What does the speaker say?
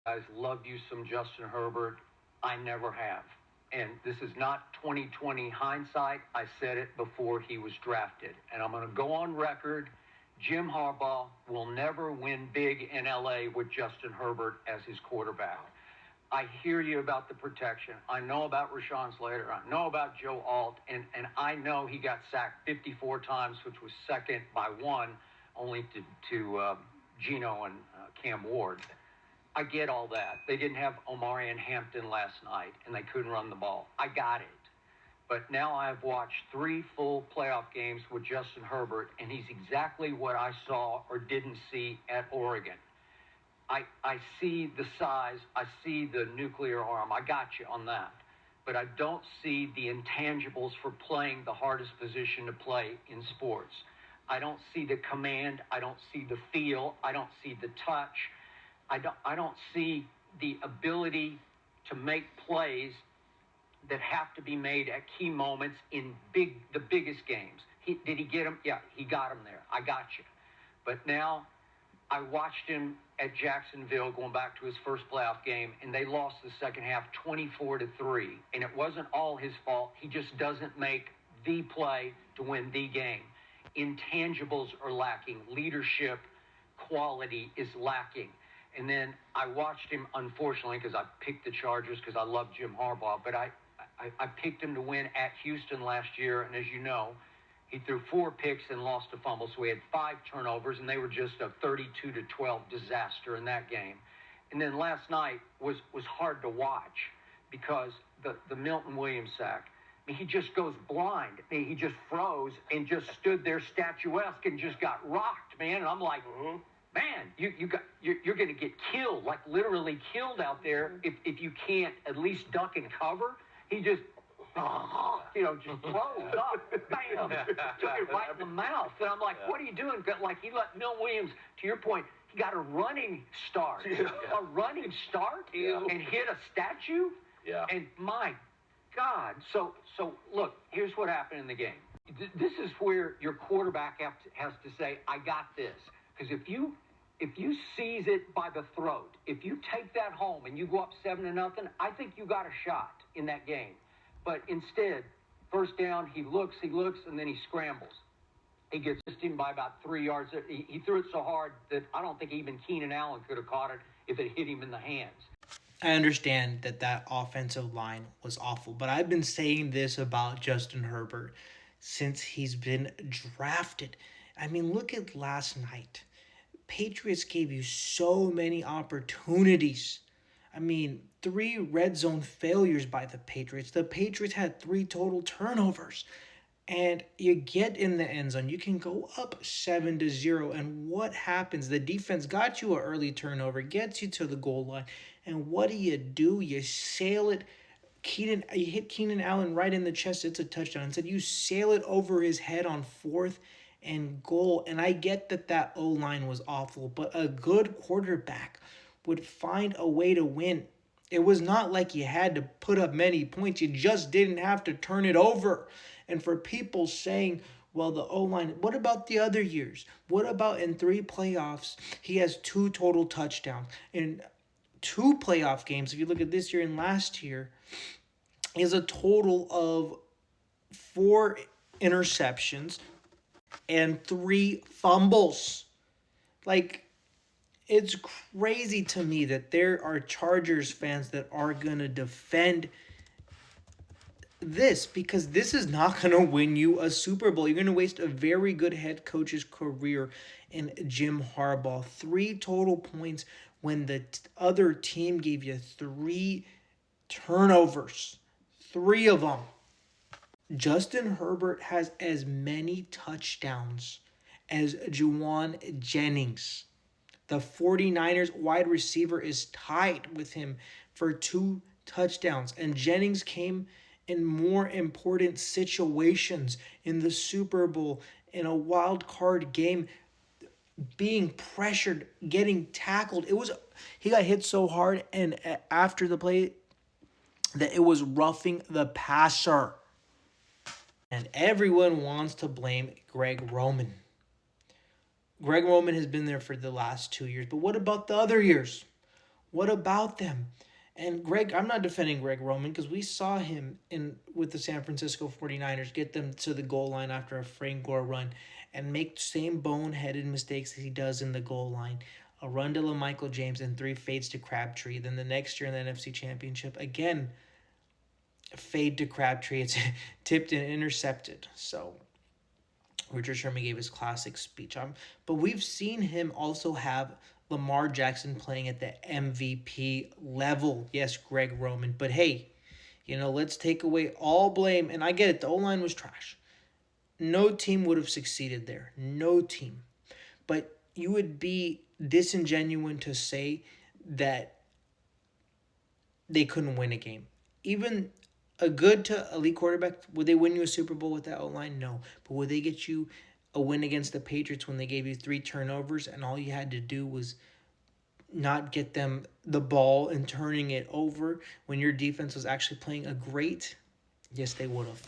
guys loved you some Justin Herbert. I never have. And this is not 2020 hindsight. I said it before he was drafted. And I'm going to go on record. Jim Harbaugh will never win big in LA with Justin Herbert as his quarterback. I hear you about the protection. I know about Rashawn Slater. I know about Joe Alt. And I know he got sacked 54 times, which was second by one, only to Geno and Cam Ward. I get all that. They didn't have Omarion Hampton last night, and they couldn't run the ball. I got it. But now I've watched 3 full playoff games with Justin Herbert, and he's exactly what I saw or didn't see at Oregon. I see the size. I see the nuclear arm. I got you on that. But I don't see the intangibles for playing the hardest position to play in sports. I don't see the command. I don't see the feel. I don't see the touch. I don't see the ability to make plays that have to be made at key moments in the biggest games. Did he get them? Yeah, he got them there. I got you. But now I watched him at Jacksonville going back to his first playoff game, and they lost the second half 24-3. And it wasn't all his fault. He just doesn't make the play to win the game. Intangibles are lacking. Leadership quality is lacking. And then I watched him, unfortunately, because I picked the Chargers because I love Jim Harbaugh, but I picked him to win at Houston last year, and as you know, he threw 4 picks and lost a fumble, so he had 5 turnovers, and they were just a 32-12 disaster in that game. And then last night was hard to watch because the Milton Williams sack, I mean, he just goes blind. I mean, he just froze and just stood there statuesque and just got rocked, man. And I'm like, man, you're going to get killed, like literally killed out there if you can't at least duck and cover. He just, just froze up, bam, took it right in the mouth. And I'm like, what are you doing? Like, he let Milton Williams, to your point, he got a running start, and hit a statue. Yeah. And my God. So look, here's what happened in the game. This is where your quarterback has to say, I got this. Because if you seize it by the throat, if you take that home and you go up 7-0, I think you got a shot in that game. But instead, first down, he looks, and then he scrambles. He gets him by about 3 yards. He threw it so hard that I don't think even Keenan Allen could have caught it if it hit him in the hands. I understand that offensive line was awful, but I've been saying this about Justin Herbert since he's been drafted. I mean, look at last night. Patriots gave you so many opportunities. I mean, 3 red zone failures by the Patriots. The Patriots had 3 total turnovers. And you get in the end zone. You can go up 7-0. And what happens? The defense got you an early turnover, gets you to the goal line. And what do? You sail it. You hit Keenan Allen right in the chest. It's a touchdown. Instead, you sail it over his head on 4th and goal. And I get that O-line was awful, but a good quarterback would find a way to win. It was not like you had to put up many points. You just didn't have to turn it over. And for people saying, well, the O-line, what about the other years? What about in 3 playoffs, he has 2 total touchdowns? In 2 playoff games, if you look at this year and last year, he has a total of 4 interceptions and 3 fumbles. Like, it's crazy to me that there are Chargers fans that are going to defend this, because this is not going to win you a Super Bowl. You're going to waste a very good head coach's career in Jim Harbaugh. 3 total points when the other team gave you 3 turnovers. 3 of them. Justin Herbert has as many touchdowns as Juwan Jennings. The 49ers wide receiver is tied with him for 2 touchdowns. And Jennings came in more important situations in the Super Bowl, in a wild card game, being pressured, getting tackled. He got hit so hard, and after the play, that it was roughing the passer. And everyone wants to blame Greg Roman. Greg Roman has been there for the last 2 years, but what about the other years? What about them? And I'm not defending Greg Roman because we saw him with the San Francisco 49ers get them to the goal line after a Frank Gore run and make same boneheaded mistakes that he does in the goal line. A run to Michael James and 3 fades to Crabtree. Then the next year in the NFC Championship, again, fade to Crabtree. It's tipped and intercepted. So Richard Sherman gave his classic speech. But we've seen him also have Lamar Jackson playing at the MVP level. Yes, Greg Roman. But hey, let's take away all blame. And I get it, the O-line was trash. No team would have succeeded there. No team. But you would be disingenuous to say that they couldn't win a game. Even a good to elite quarterback, would they win you a Super Bowl with that O-line? No. But would they get you a win against the Patriots when they gave you 3 turnovers and all you had to do was not get them the ball and turning it over when your defense was actually playing a great? Yes, they would have.